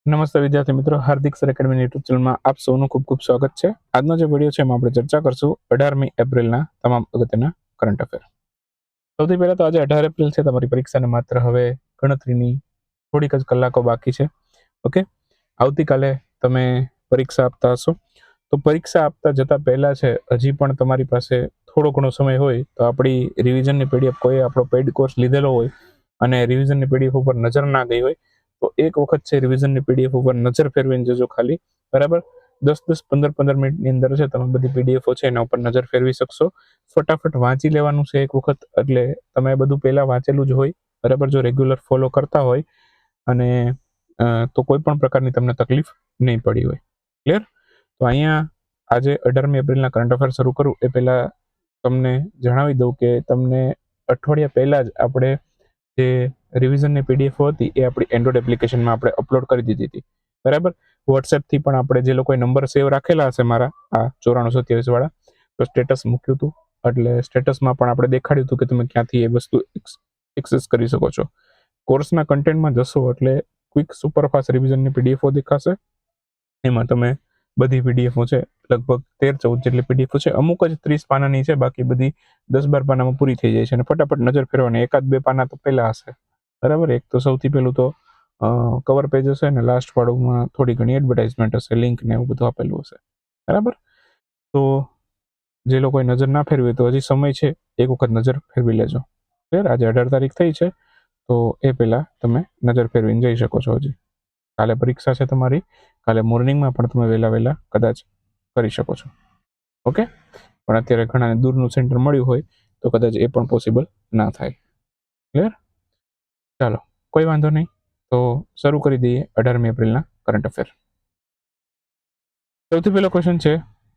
નમસ્તે વિદ્યાર્થી મિત્રો, હાર્દિક સર એકેડમી યુટ્યુબ ચેનલમાં આપ સૌનું ખૂબ ખૂબ સ્વાગત છે. આજનો જે વિડીયો છે એમાં આપણે ચર્ચા કરશું 18મી એપ્રિલના તમામ અગત્યના કરંટ અફેર. સૌથી પહેલા તો આજે 18 એપ્રિલ છે, તમારી પરીક્ષાને માત્ર હવે ગણતરીની થોડીક જ કલાકો બાકી છે. ઓકે, આવતીકાલે તમે પરીક્ષા આપતા હશો. તો પરીક્ષા આપતા જતા પહેલા છે, હજી પણ તમારી પાસે થોડો ઘણો સમય હોય તો આપણી રિવિઝનની પીડીએફ, કોઈ આપણો પેઇડ કોર્સ લીધેલો હોય અને રિવિઝનની પીડીએફ ઉપર નજર ના ગઈ હોય તો એક વખત છે રિવિઝનની પીડીએફ ઉપર નજર ફેરવીને જજો ખાલી. બરાબર, 10-10, 15-15 મિનિટની અંદર છે તમે બધી પીડીએફો છે એના ઉપર નજર ફેરવી શકશો. ફટાફટ વાંચી લેવાનું છે એક વખત, એટલે તમે બધું પહેલા વાંચેલું જ હોય. બરાબર, જો રેગ્યુલર ફોલો કરતા હોય અને તો કોઈ પણ પ્રકારની તમને તકલીફ નહીં પડી હોય. ક્લિયર? તો અહીંયા આજે 18મી એપ્રિલના કરંટ અફેર શરૂ કરું એ પહેલા તમને જણાવી દઉં કે તમને અઠવાડિયા પહેલા જ આપણે જે રિવિઝનની પીડીએફ હતી એ આપણી એન્ડ્રોઇડ એપ્લિકેશનમાં આપણે અપલોડ કરી દીધી હતી. બરાબર, વોટ્સએપથી પણ આપણે જે લોકોએ નંબર સેવ રાખેલા હશે મારા આ 9427 વાળા, તો સ્ટેટસ મૂક્યું હતું, એટલે સ્ટેટસમાં પણ આપણે દેખાડ્યું હતું કે તમે ક્યાંથી એ વસ્તુ એક્સેસ કરી શકો છો. કોર્સના કન્ટેન્ટમાં જશો એટલે ક્વિક સુપરફાસ્ટ રિવિઝનની પીડીએફો દેખાશે. એમાં તમે બધી પીડીએફો છે, લગભગ 13-14 જેટલી પીડીએફો છે. અમુક જ 30 પાનાની છે, બાકી બધી 10-12 પાનામાં પૂરી થઈ જાય છે. અને ફટાફટ નજર ફેરવાની, 1-2 પાના તો પહેલા હશે. બરાબર, એક તો સૌથી પહેલું તો કવર પેજ હશે ને લાસ્ટ વાળુંમાં થોડી ઘણી એડવર્ટાઇઝમેન્ટ હશે, લિંક ને એવું બધું આપેલું હશે. બરાબર, તો જે લોકોએ નજર ના ફેરવી તો હજી સમય છે, એક વખત નજર ફેરવી લેજો. ક્લિયર? આજે 18 તારીખ થઈ છે, તો એ પહેલા તમે નજર ફેરવીને જઈ શકો છો. હજી કાલે પરીક્ષા છે તમારી, કાલે મોર્નિંગમાં પણ તમે વહેલા કદાચ કરી શકો છો. ઓકે, પણ અત્યારે ઘણાને દૂરનું સેન્ટર મળ્યું હોય તો કદાચ એ પણ પોસિબલ ના થાય. ક્લિયર? ચાલો, કોઈ વાંધો નહીં. તો શરૂ કરી દઈએ 18મી એપ્રિલના કરંટ અફેર. સૌથી પહેલો ક્વેશ્ચન છે,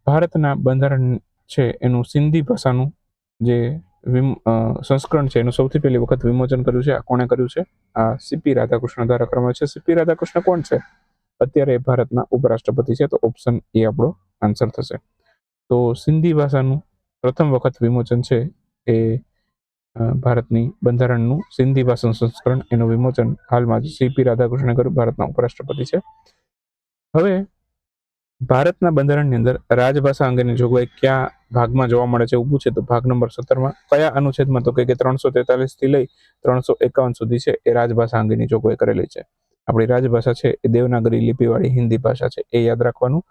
ભારતના બંધારણ છે એનું સિંધી ભાષાનું જે સંસ્કરણ છે એનું સૌથી પહેલી વખત વિમોચન કર્યું છે. આ કોણે કર્યું છે? આ સીપી રાધાકૃષ્ણ દ્વારા કરવામાં છે. સીપી રાધાકૃષ્ણ કોણ છે? અત્યારે ભારતના ઉપરાષ્ટ્રપતિ છે. તો ઓપ્શન એ આપણો આન્સર થશે. તો સિંધી ભાષાનું પ્રથમ વખત વિમોચન છે એ ભારતની બંધારણનું સિંધી ભાષાનું સંસ્કરણ, એનું વિમોચન હાલમાં જ સીપી રાધાકૃષ્ણને કર્યું, ભારતના ઉપરાષ્ટ્રપતિ છે. હવે ભારતના બંધારણની અંદર રાજભાષા અંગેની જોગવાઈ કયા ભાગમાં જોવા મળે છે એવું પૂછે તો ભાગ નંબર 17માં. કયા અનુચ્છેદમાં? તો કે 343 થી લઈ 351 સુધી છે એ રાજભાષા અંગેની જોગવાઈ કરેલી છે. આપણી રાજભાષા છે એ દેવનાગરી લિપિવાળી હિન્દી ભાષા છે, એ યાદ રાખવાનું.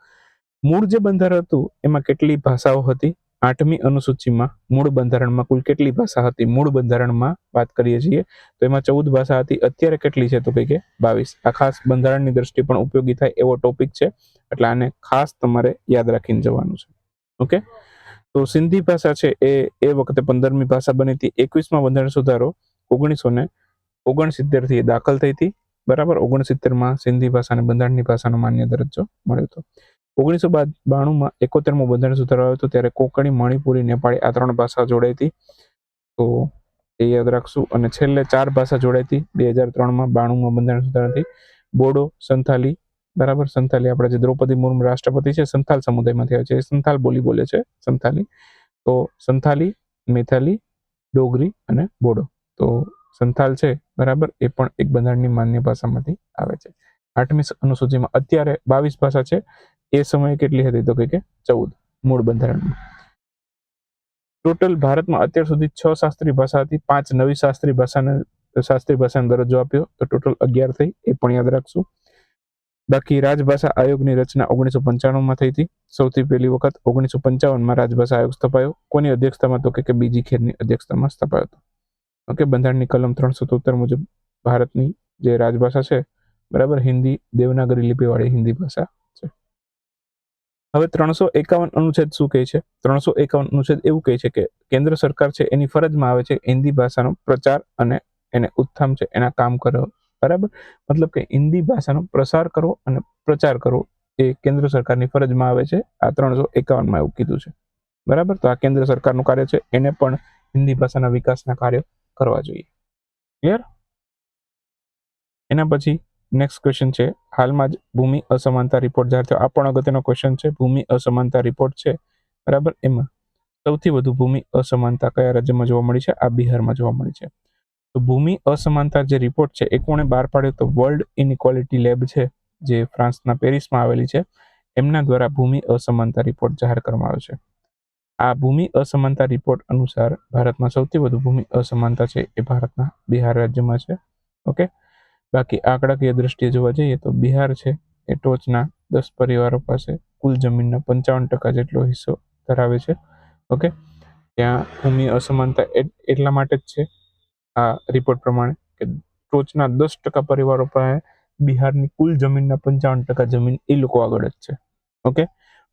મૂળ જે બંધારણ હતું એમાં કેટલી ભાષાઓ હતી? 8મી અનુસૂચિમાં મૂળ બંધારણમાં કુલ કેટલી ભાષા હતી? મૂળ બંધારણમાં વાત કરીએ છીએ તો એમાં 14 ભાષા હતી. અત્યારે કેટલી છે? તો કે 22. આ ખાસ બંધારણની દ્રષ્ટિએ પણ ઉપયોગી થાય એવો ટોપિક છે, એટલે આને ખાસ તમારે યાદ રાખીને જવાનું છે. ઓકે, તો સિંધી ભાષા છે એ વખતે 15મી ભાષા બની હતી. 21માં બંધારણ સુધારો 1969 થી દાખલ થઈ હતી. બરાબર, 69માં સિંધી ભાષાને બંધારણની ભાષાનો માન્ય દરજ્જો મળ્યો હતો. 1992માં 71મો બંધારણ સુધારો આવ્યો હતો, ત્યારે કોંકણી, મણિપુરી, નેપાળી આ 3 ભાષા જોડાઈ હતી. તો એ યાદ રાખશું. અને છેલ્લે 4 ભાષા જોડાઈ હતી 2003માં 92માં બંધારણ સુધારાથી. બોડો, સંથાલી. બરાબર, સંથાલી આપણે જે દ્રૌપદી મુર્મુ રાષ્ટ્રપતિ છે સંથાલ સમુદાયમાંથી આવે છે, એ સંથાલ બોલી બોલે છે, સંથાલી. તો સંથાલી, મેથાલી, ડોગરી અને બોડો. તો સંથાલ છે, બરાબર, એ પણ એક બંધારણની માન્ય ભાષામાંથી આવે છે. 8મી અનુસૂચિમાં અત્યારે 22 ભાષા છે. એ સમયે કેટલી હતી? તો કે 14 મૂળ બંધારણમાં. ટોટલ ભારતમાં અત્યાર સુધી 6 શાસ્ત્રીય ભાષા હતી, 5 નવી શાસ્ત્રીય ભાષાનો દરજ્જો આપ્યો, તો ટોટલ 11 થઈ. એ પણ યાદ રાખશું. બાકી રાજભાષા આયોગની રચના 1995માં થઈ હતી. સૌથી પહેલી વખત 1955માં રાજભાષા આયોગ સ્થપાયો. કોની અધ્યક્ષતામાં? તો કે બીજી ખેરની અધ્યક્ષતામાં સ્થપાયો હતો. ઓકે, બંધારણની કલમ 373 મુજબ ભારતની જે રાજભાષા છે, બરાબર, હિન્દી દેવનાગરી લિપિવાળી હિન્દી ભાષા છે. હવે 351 અનુચ્છેદ શું કહે છે? 351 અનુચ્છેદ એવું કહે છે કે કેન્દ્ર સરકાર છે એની ફરજમાં આવે છે હિન્દી ભાષાનો પ્રચાર અને એને ઉત્થાન છે એના કામ કરો. બરાબર, મતલબ કે હિન્દી ભાષાનો પ્રસાર કરવો અને પ્રચાર કરવો એ કેન્દ્ર સરકારની ફરજમાં આવે છે. આ 351માં એવું કીધું છે. બરાબર, તો આ કેન્દ્ર સરકારનું કાર્ય છે, એને પણ હિન્દી ભાષાના વિકાસના કાર્ય કરવા જોઈએ. ક્લિયર? એના પછી નેક્સ્ટ ક્વેશ્ચન છે, હાલમાં જ ભૂમિ અસમાનતા રિપોર્ટ જાહેર થયો. આ પણ અગત્યનો ક્વેશ્ચન છે. ભૂમિ અસમાનતા રિપોર્ટ છે, બરાબર, એમાં સૌથી વધુ ભૂમિ અસમાનતા કયા રાજ્યમાં જોવા મળી છે? આ બિહારમાં જોવા મળી છે. તો ભૂમિ અસમાનતા જે રિપોર્ટ છે એ કોણે બહાર પાડ્યો? તો વર્લ્ડ ઇનઇક્વાલિટી લેબ છે, જે ફ્રાન્સના પેરિસમાં આવેલી છે, એમના દ્વારા ભૂમિ અસમાનતા રિપોર્ટ જાહેર કરવામાં આવ્યો છે. આ ભૂમિ અસમાનતા રિપોર્ટ અનુસાર ભારતમાં સૌથી વધુ ભૂમિ અસમાનતા છે એ ભારતના બિહાર રાજ્યમાં છે. ઓકે, બાકી આંકડાકીય દ્રષ્ટિએ જોવા જઈએ તો બિહાર છે એ ટોચના 10 પરિવારો પાસે કુલ જમીનનો 55% જેટલો હિસ્સો ધરાવે છે. ઓકે, ત્યાં ભૂમિ અસમાનતા એટલા માટે જ છે આ રિપોર્ટ પ્રમાણે કે ટોચના 10% પરિવારો પાસે બિહારની કુલ જમીનના 55% જમીન એ લોકો આગળ જ છે. ઓકે,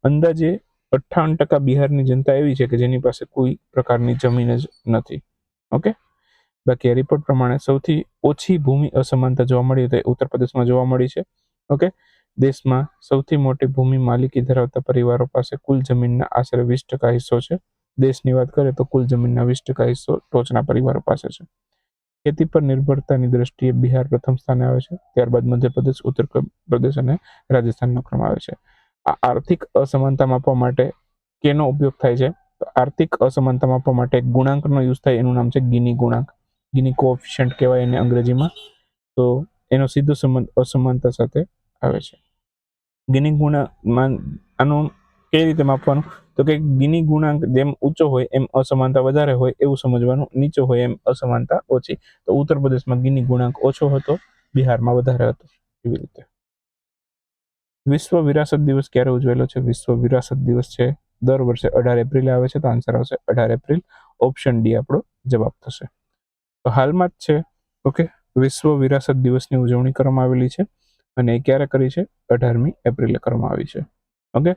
અંદાજે 58% બિહારની જનતા એવી છે કે જેની પાસે કોઈ પ્રકારની જમીન જ નથી. ઓકે, બાકી આ રિપોર્ટ પ્રમાણે સૌથી ઓછી ભૂમિ અસમાનતા જોવા મળી તો ઉત્તર પ્રદેશમાં જોવા મળી છે. ઓકે, દેશમાં સૌથી મોટી ભૂમિ માલિકી ધરાવતા પરિવારો પાસે કુલ જમીનના આશરે 20% હિસ્સો છે. દેશની વાત કરીએ તો કુલ જમીનના 20% હિસ્સો ટોચના પરિવારો પાસે છે. ખેતી પર નિર્ભરતાની દ્રષ્ટિએ બિહાર પ્રથમ સ્થાને આવે છે, ત્યારબાદ મધ્યપ્રદેશ, ઉત્તર પ્રદેશ અને રાજસ્થાનનો ક્રમ આવે છે. આ આર્થિક અસમાનતા માપવા માટે કેનો ઉપયોગ થાય છે? તો આર્થિક અસમાનતા માપવા માટે એક ગુણાંકનો યુઝ થાય, એનું નામ છે ગિની ગુણાંક. ગિની કોએફિશિયન્ટ કહેવાય એને અંગ્રેજીમાં. તો એનો સીધો સંબંધ અસમાનતા સાથે આવે છે. ગિની ગુણાંક આનો કઈ રીતે માપવાનું? તો કે ગિની ગુણાંક જેમ ઊંચો હોય એમ અસમાનતા વધારે હોય એવું સમજવાનું, નીચો હોય એમ અસમાનતા ઓછી. તો ઉત્તર પ્રદેશમાં ગિની ગુણાંક ઓછો હતો, બિહારમાં વધારે હતો. એવી રીતે. વિશ્વ વિરાસત દિવસ ક્યારે ઉજવેલો છે? વિશ્વ વિરાસત દિવસ છે દર વર્ષે 18 એપ્રિલે આવે છે. તો આન્સર આવશે 18 એપ્રિલ. ઓપ્શન ડી આપણો જવાબ થશે. તો હાલમાં જ છે ઓકે વિશ્વ વિરાસત દિવસની ઉજવણી કરવામાં આવેલી છે અને એ ક્યારે કરી છે? 18મી એપ્રિલે કરવામાં આવી છે. ઓકે,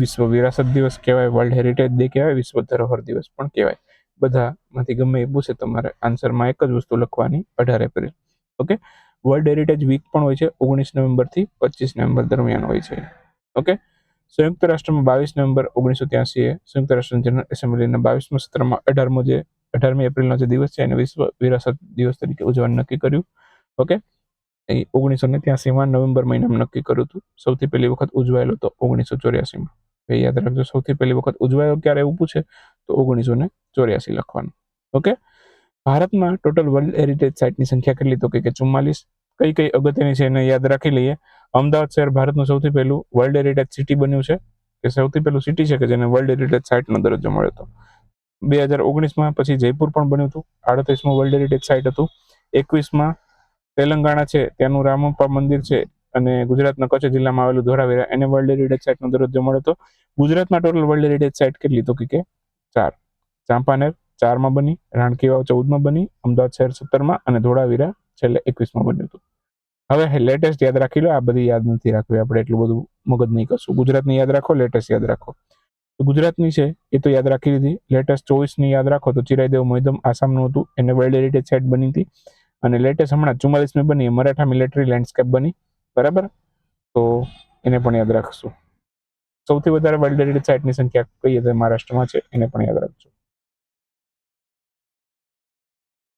વિશ્વ વિરાસત દિવસ કહેવાય, વર્લ્ડ હેરિટેજ ડે કહેવાય, વિશ્વ ધરોહર દિવસ પણ કહેવાય. બધામાંથી ગમે એ પૂછે તમારે આન્સરમાં એક જ વસ્તુ લખવાની, 18 April. Okay, world heritage week પણ હોય છે, 19 નવેમ્બરથી 25 નવેમ્બર દરમિયાન હોય છે. ઓકે, સંયુક્ત રાષ્ટ્રમાં 22 નવેમ્બર 1983 સંયુક્ત રાષ્ટ્ર જનરલ એસેમ્બલીના 22મા સત્રમાં 18મી એપ્રિલનો જે દિવસ છે એને વિશ્વ વિરાસત દિવસ તરીકે ઉજવવાનું નક્કી કર્યું. ઓકે, એ 1983માં નવેમ્બર મહિનામાં નક્કી કર્યું હતું. સૌથી પહેલી વખત ઉજવાયેલો હતો 1984માં. એ યાદ રાખજો, સૌથી પહેલી વખત ઉજવાયો ક્યારે એવું પૂછે તો 1984 લખવાનું. ઓકે, ભારતમાં ટોટલ વર્લ્ડ હેરિટેજ સાઇટની સંખ્યા કેટલી? તો કે 44. કઈ કઈ અગત્યની છે એને યાદ રાખી લઈએ. અમદાવાદ શહેર ભારતનું સૌથી પહેલું વર્લ્ડ હેરિટેજ સિટી બન્યું છે, કે સૌથી પહેલું સિટી છે કે જેને વર્લ્ડ હેરિટેજ સાઇટનો દરજ્જો મળ્યો હતો. 2019માં પછી જયપુર પણ બન્યું હતું, 38મું વર્લ્ડ હેરિટેજ સાઇટ હતું. 21માં તેલંગાણા છે, ત્યાંનું રામપ્પા મંદિર છે, અને ગુજરાતના કચ્છ જિલ્લામાં આવેલું ધોળાવીરા, એને વર્લ્ડ હેરિટેજ સાઇટનો દરજ્જો મળ્યો હતો. ગુજરાતમાં ટોટલ વર્લ્ડ હેરિટેજ સાઇટ કેટલી? તો કે 4. ચાંપાનેર 4માં બની, રાણકી વાવ 14માં બની, અમદાવાદ શહેર 17માં અને ધોળાવીરા છેલ્લે 21માં બન્યું હતું. હવે લેટેસ્ટ યાદ રાખી લો, આ બધી યાદ નથી રાખવી આપણે, એટલું બધું મગજ નહીં કરશું. ગુજરાતની યાદ રાખો, લેટેસ્ટ યાદ રાખો. તો ગુજરાતની છે એ તો યાદ રાખી લીધી. લેટેસ્ટ 24ની યાદ રાખો તો ચિરાઈદેવ મોઈદમ આસામનું હતું, એને વર્લ્ડ હેરિટેજ સાઇટ બની હતી. અને લેટેસ્ટ હમણાં 44મી બની, મરાઠા મિલિટરી લેન્ડસ્કેપ બની, બરાબર? તો એને પણ યાદ રાખશું. સૌથી વધારે વર્લ્ડ હેરિટેજ સાઇટની સંખ્યા કઈ હતી? મહારાષ્ટ્રમાં છે, એને પણ યાદ રાખજો.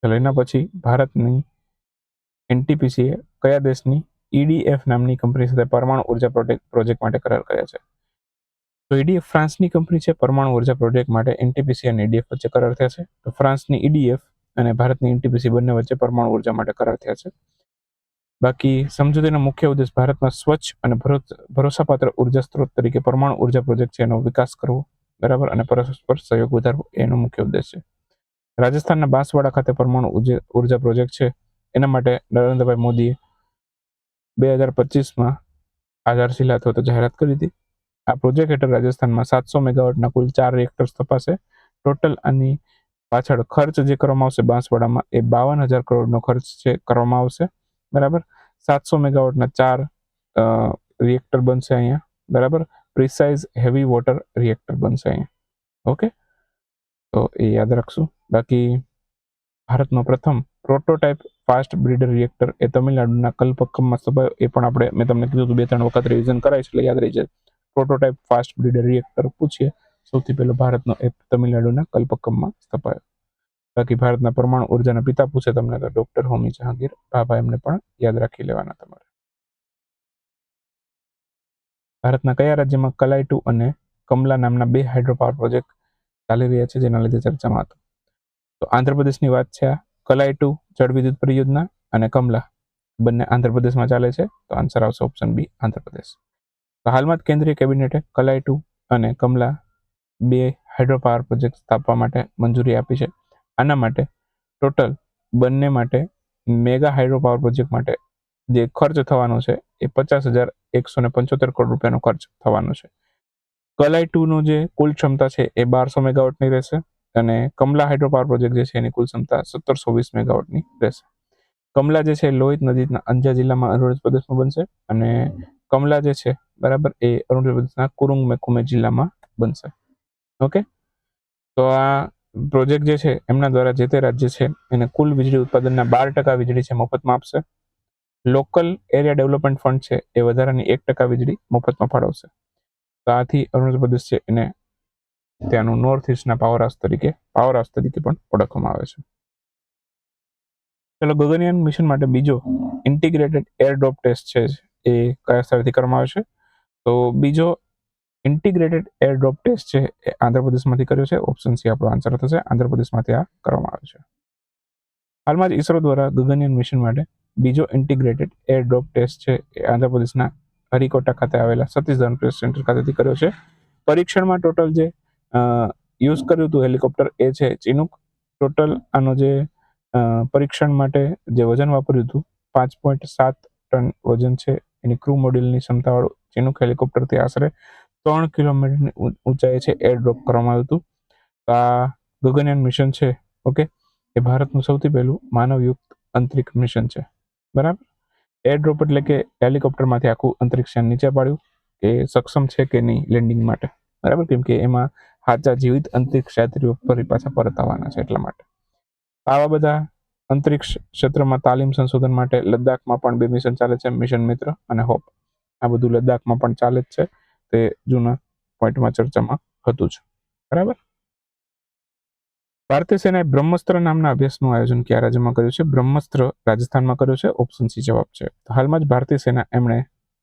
ચાલો, એના પછી ભારતની એનટીપીસીએ કયા દેશની ઈડીએફ નામની કંપની સાથે પરમાણુ ઉર્જા પ્રોજેક્ટ માટે કરાર કર્યા છે? તો ઈડીએફ ફ્રાન્સની કંપની છે. પરમાણુ ઉર્જા પ્રોજેક્ટ માટે એનટીપીસી અને ઈડીએફ વચ્ચે કરાર થયા છે. તો ફ્રાન્સની ઈડીએફ અને ભારતની એનટીપીસી બંને વચ્ચે પરમાણુ ઉર્જા માટે કરાર થયા છે. બાકી સમજૂતીનો મુખ્ય ઉદ્દેશ ભારતમાં સ્વચ્છ અને ભરોસાપાત્ર ઉર્જા સ્ત્રોત તરીકે પરમાણુ ઉર્જા પ્રોજેક્ટ છે એનો વિકાસ કરવો, બરાબર, અને પરસ્પર સહયોગ વધારવો, એનો મુખ્ય ઉદ્દેશ છે. રાજસ્થાનના બાંસવાડા ખાતે પરમાણુ ઉર્જા પ્રોજેક્ટ છે, એના માટે નરેન્દ્રભાઈ મોદીએ 2025માં આધારશિલા અથવા તો જાહેરાત કરી હતી. આ પ્રોજેક્ટ હેઠળ રાજસ્થાનમાં 700 મેગાવોટના કુલ 4 રિએક્ટર્સ સ્થપાશે. ટોટલ આની પાછળ ખર્ચ જે કરવામાં આવશે બાંસવાડામાં એ 52,000 કરોડનો ખર્ચ છે કરવામાં આવશે, બરાબર. 700 મેગાવોટના 4 રિએક્ટર બનશે અહીંયા, બરાબર. પ્રિસાઇઝ હેવી વોટર રિએક્ટર બનશે અહીંયા. ઓકે, તો એ યાદ રાખશું. બાકી ભારતનો પ્રથમ પ્રોટોટાઇપ ફાસ્ટ બ્રીડર રિએક્ટર એ તમિલનાડુના કલ્પક્કમમાં સ્થપાયો. એ પણ આપણે મેં તમને કીધું 2-3 વખત રિવિઝન કરાય છે એટલે યાદ રહી જાય. પ્રોટોટાઇપ ફાસ્ટ બ્રીડર રિએક્ટર પૂછીએ, સૌથી પહેલો ભારતનો એ તમિલનાડુના કલ્પક્કમમાં સ્થપાયો. બાકી ભારતના પરમાણુ ઉર્જાના પિતા પૂછે તમને તો ડોક્ટર હોમી જહાંગીર ભાભા, એમને પણ યાદ રાખી લેવાના તમારે. ભારતના કયા રાજ્યમાં કલાઈ-2 અને કમલા નામના 2 હાઇડ્રો પાવર પ્રોજેક્ટ ચાલી રહ્યા છે જેના લીધે ચર્ચામાં હતો? તો આંધ્રપ્રદેશની વાત છે આ. કલાઈ-2 જળ વિદ્યુત પરિયોજના અને કમલા બંને આંધ્રપ્રદેશમાં ચાલે છે, તો આન્સર આવશે ઓપ્શન બી આંધ્રપ્રદેશ. તો હાલમાં જ કેન્દ્રીય કેબિનેટે કલાઈ 2 અને કમલા 2 હાઇડ્રો પાવર પ્રોજેક્ટ સ્થાપવા માટે મંજૂરી આપી છે. આના માટે ટોટલ બંને માટે મેગા હાઇડ્રો પાવર પ્રોજેક્ટ માટે જે ખર્ચ થવાનો છે એ 50,175 કરોડ રૂપિયાનો ખર્ચ થવાનો છે. કલાઈ 2 નો જે કુલ ક્ષમતા છે એ 1200 મેગાવોટની રહેશે અને કમલા હાઇડ્રો પાવર પ્રોજેક્ટ જે છે એની કુલ ક્ષમતા 1720 મેગાવોટની રહેશે. કમલા જે છે લોહિત નદીના અંજા જિલ્લામાં અરુણાચલ પ્રદેશમાં બનશે અને કમલા જે છે બરાબર એ અરુણાચલ પ્રદેશના કુરુંગ મેકુમે જિલ્લામાં બનશે. ઓકે, તો આ પ્રોજેક્ટ જે છે એમના દ્વારા જે તે રાજ્ય છે એને કુલ વીજળી ઉત્પાદનના 12% વીજળી છે મફતમાં આપશે. લોકલ એરિયા ડેવલપમેન્ટ ફંડ છે એ વધારાની 1% વીજળી મફતમાં ફાળવશે. તો આથી અરુણાચલ પ્રદેશ છે એને ત્યાંનું નોર્થ ઇસ્ટના પાવર હાઉસ તરીકે પણ ઓળખવામાં આવે છે. ચલો, ગગનયાન મિશન માટે બીજો ઇન્ટિગ્રેટેડ એરડ્રોપ ટેસ્ટ છે એ કયા સ્થળથી કરવામાં આવે છે? તો બીજો ઇન્ટિગ્રેટેડ એરડ્રોપ ટેસ્ટ છે એ આંધ્રપ્રદેશમાંથી કર્યો છે. ઓપ્શન સી આપણો આન્સર થશે. આંધ્રપ્રદેશમાંથી આ કરવામાં આવે છે. હાલમાં જ ઇસરો દ્વારા ગગનયાન મિશન માટે બીજો ઇન્ટિગ્રેટેડ એરડ્રોપ ટેસ્ટ છે એ આંધ્રપ્રદેશના હરિકોટા ખાતે આવેલા સતીશ ધવન સ્પેસ સેન્ટર ખાતેથી કર્યો છે. પરીક્ષણમાં ટોટલ જે યુઝ કર્યું હતું હેલિકોપ્ટર એ છે ચિનુક. ટોટલ આનો જે પરીક્ષણ માટે જે વજન વાપર્યું હતું 5.7 ટન વજન છે એની ક્રૂ મોડ્યુલની ક્ષમતાવાળું ચિનુક હેલિકોપ્ટરથી આશરે 3 કિલોમીટરની ઊંચાઈએ છે એર ડ્રોપ કરવામાં આવ્યું હતું. આ ગગનયાન મિશન છે ઓકે, એ ભારતનું સૌથી પહેલું માનવયુક્ત અંતરિક્ષ મિશન છે. બરાબર, એર ડ્રોપ એટલે કે હેલિકોપ્ટરમાંથી આખું અંતરિક્ષયાન નીચે પાડ્યું કે સક્ષમ છે કે નહીં લેન્ડિંગ માટે. બરાબર, કેમ કે એમાં સાચા જીવિત અંતરિક્ષ યાત્રીઓ ફરી પાછા પરત આવવાના છે એટલા માટે. આવા બધા અંતરિક્ષ ક્ષેત્રમાં તાલીમ સંશોધન માટે લદ્દાખમાં પણ 2 મિશન ચાલે છે, મિશન મિત્ર અને હોપ. આ બધું લદ્દાખમાં પણ ચાલે જ છે, તે જૂના પોઈન્ટમાં ચર્ચામાં હતું જ. બરાબર, ભારતીય સેનાએ બ્રહ્મસ્ત્ર નામના અભ્યાસનું આયોજન કયા રાજ્યમાં કર્યું છે? બ્રહ્મસ્ત્ર રાજસ્થાનમાં કર્યું છે. ઓપ્શન સી જવાબ છે. હાલમાં જ ભારતીય સેના એમણે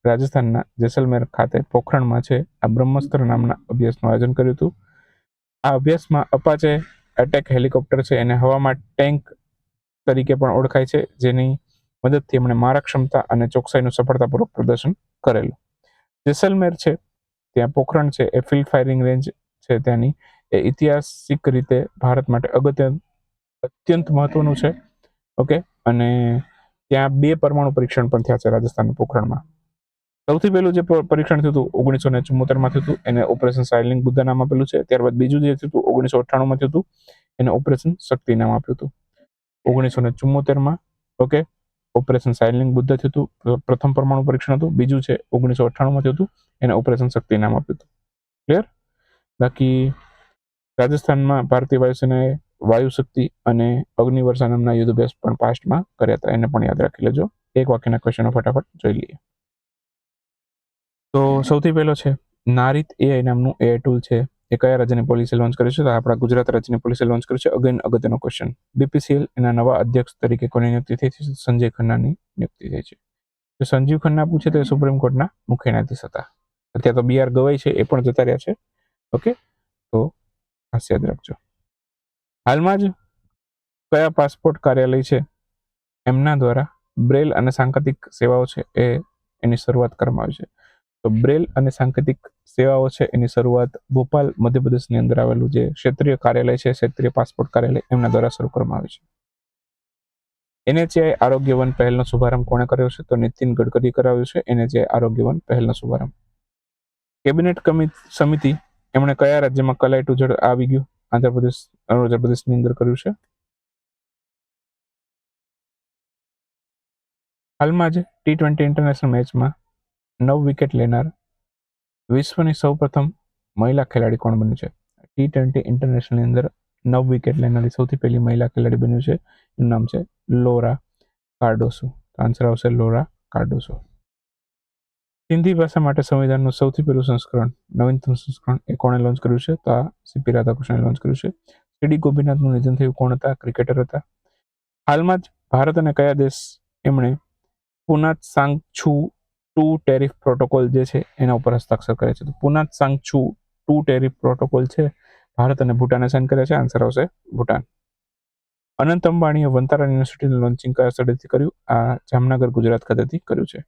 રાજસ્થાનના જેસલમેર ખાતે પોખરણમાં છે આ બ્રહ્મસ્ત્ર નામના અભ્યાસનું આયોજન કર્યું હતું. આ અભ્યાસમાં અપાચે એટેક હેલિકોપ્ટર છે એને હવામાં ટેન્ક તરીકે પણ ઓળખાય છે, જેની મદદથી એમણે મારક ક્ષમતા અને ચોકસાઈનું સફળતાપૂર્વક પ્રદર્શન કરેલું. જેસલમેર છે ત્યાં પોખરણ છે એ ફિલ્ડ ફાયરિંગ રેન્જ છે ત્યાંની એ ઐતિહાસિક રીતે ભારત માટે અત્યંત મહત્વનું છે. ઓકે, અને ત્યાં 2 પરમાણુ પરીક્ષણ પણ થયા છે રાજસ્થાનના પોખરણમાં. સૌથી પહેલું જે પરીક્ષણ થયું હતું 1974માં થયું હતું, એને ઓપરેશન સાયલિંગ બુદ્ધા નામ આપેલું છે. ત્યારબાદ બીજું જે થયું હતું 1998માં થયું હતું, એને ઓપરેશન શક્તિ નામ આપ્યું હતું. 1974માં ઓકે ઓપરેશન સાયલિંગ બુદ્ધ થયું હતું, પ્રથમ પરમાણુ પરીક્ષણ હતું. બીજું છે 1998માં થયું હતું, એને ઓપરેશન શક્તિ નામ આપ્યું હતું. ક્લિયર? બાકી રાજસ્થાનમાં ભારતીય વાયુસેનાએ વાયુ શક્તિ અને અગ્નિવર્ષા નામના યુદ્ધ અભ્યાસ પણ પાસ્ટમાં કર્યા હતા, એને પણ યાદ રાખી લેજો. એક વાક્યના ક્વેશ્ચનો ફટાફટ જોઈ લઈએ. તો સૌથી પહેલો છે નારીત એઆઈ નામનું એઆઈ ટૂલ છે એ કયા રાજ્યની પોલિસી લોન્ચ કર્યું છે? તો આપણા ગુજરાત રાજ્યની પોલિસી લોન્ચ કર્યું છે. અગેન અગત્યનો ક્વેશ્ચન. બીપીસીએલ એના નવા અધ્યક્ષ તરીકે કોની નિયુક્તિ થઈ છે? સંજય ખન્નાની નિયુક્તિ થઈ છે. તો સંજીવ ખન્ના પૂછે તો સુપ્રીમ કોર્ટના મુખ્ય ન્યાયાધીશ હતા. અત્યારે તો બીઆર ગવાઈ છે એ પણ જતા રહ્યા છે. ઓકે, તો ખાસ યાદ રાખજો. હાલમાં જ કયા પાસપોર્ટ કાર્યાલય છે એમના દ્વારા બ્રેલ અને સાંકેતિક સેવાઓ છે એની શરૂઆત કરવામાં આવી છે? તો બ્રેલ અને સાંકેતિક સેવાઓ છે એની શરૂઆત ભોપાલ મધ્યપ્રદેશની અંદર આવેલું જે ક્ષેત્રીય કાર્યાલય છે, ક્ષેત્રીય પાસપોર્ટ કાર્યાલય, એમના દ્વારા શરૂ કરવામાં આવી છે. એનએચએઆઈ આરોગ્ય વન પહેલનો શુભારંભ કોણે કર્યો છે? તો નીતિન ગડકરી કરાવ્યો છે એનએચએઆઈ આરોગ્ય વન પહેલનો શુભારંભ. કેબિનેટ સમિતિ એમણે કયા રાજ્યમાં કલાઈ 2 જળ આવી ગયું? આંધ્રપ્રદેશ અરુણાચલ પ્રદેશની અંદર કર્યું છે. હાલમાં જ T20 ઇન્ટરનેશનલ મેચમાં 9 વિકેટ લેનાર વિશ્વની સૌપ્રથમ મહિલા ખેલાડી કોણ બન્યું છે? T20 ઇન્ટરનેશનલની અંદર 9 વિકેટ લેનારી સૌથી પહેલી મહિલા ખેલાડી બન્યું છે. એનું નામ છે લોરા કાર્ડોસો. આન્સર આવશે લોરા કાર્ડોસો. સિંધી ભાષા માટે સંવિધાનનું સૌથી પહેલું સંસ્કરણ, નવીનતમ સંસ્કરણ એ કોણે લોન્ચ કર્યું છે? તો આ સીપી રાધાકૃષ્ણને લોન્ચ કર્યું છે. સીડી ગોપીનાથનું નિધન થયું. કોણ હતા? ક્રિકેટર હતા. હાલમાં જ ભારત અને કયા દેશ એમણે પુનાત સાંગછુ 2 ટેરિફ પ્રોટોકોલ જે છે એના ઉપર હસ્તાક્ષર કરે છે? તો પુનાત સાંગછુ 2 ટેરિફ પ્રોટોકોલ છે ભારત અને ભૂટાને સાઇન કર્યા છે. આન્સર આવશે ભૂટાન. અનંત અંબાણીએ વંતારા યુનિવર્સિટીનું લોન્ચિંગ કયા સ્થળેથી કર્યું? આ જામનગર ગુજરાત ખાતેથી કર્યું છે.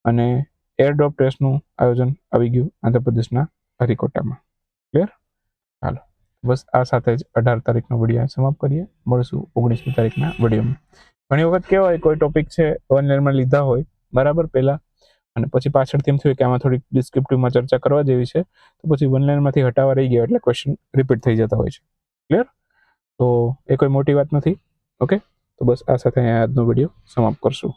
અને એરડ્રોપ ટેસ્ટનું આયોજન આવી ગયું આંધ્રપ્રદેશના હરિકોટામાં. ક્લિયર? હાલો, બસ આ સાથે જ 18 તારીખનો વિડીયો સમાપ્ત કરીએ. મળશું 19મી તારીખના વિડીયોમાં. ઘણી વખત કેવાય કોઈ ટોપિક છે ઓનલાઈનમાં લીધા હોય બરાબર પહેલા, અને પછી પાછળથી એમ થયું કે આમાં થોડીક ડિસ્ક્રિપ્ટિવમાં ચર્ચા કરવા જેવી છે, તો પછી ઓનલાઈનમાંથી હટાવા રહી ગયા એટલે ક્વેશ્ચન રિપીટ થઈ જતા હોય છે. ક્લિયર? તો એ કોઈ મોટી વાત નથી. ઓકે, તો બસ આ સાથે આજનો વિડીયો સમાપ્ત કરશું.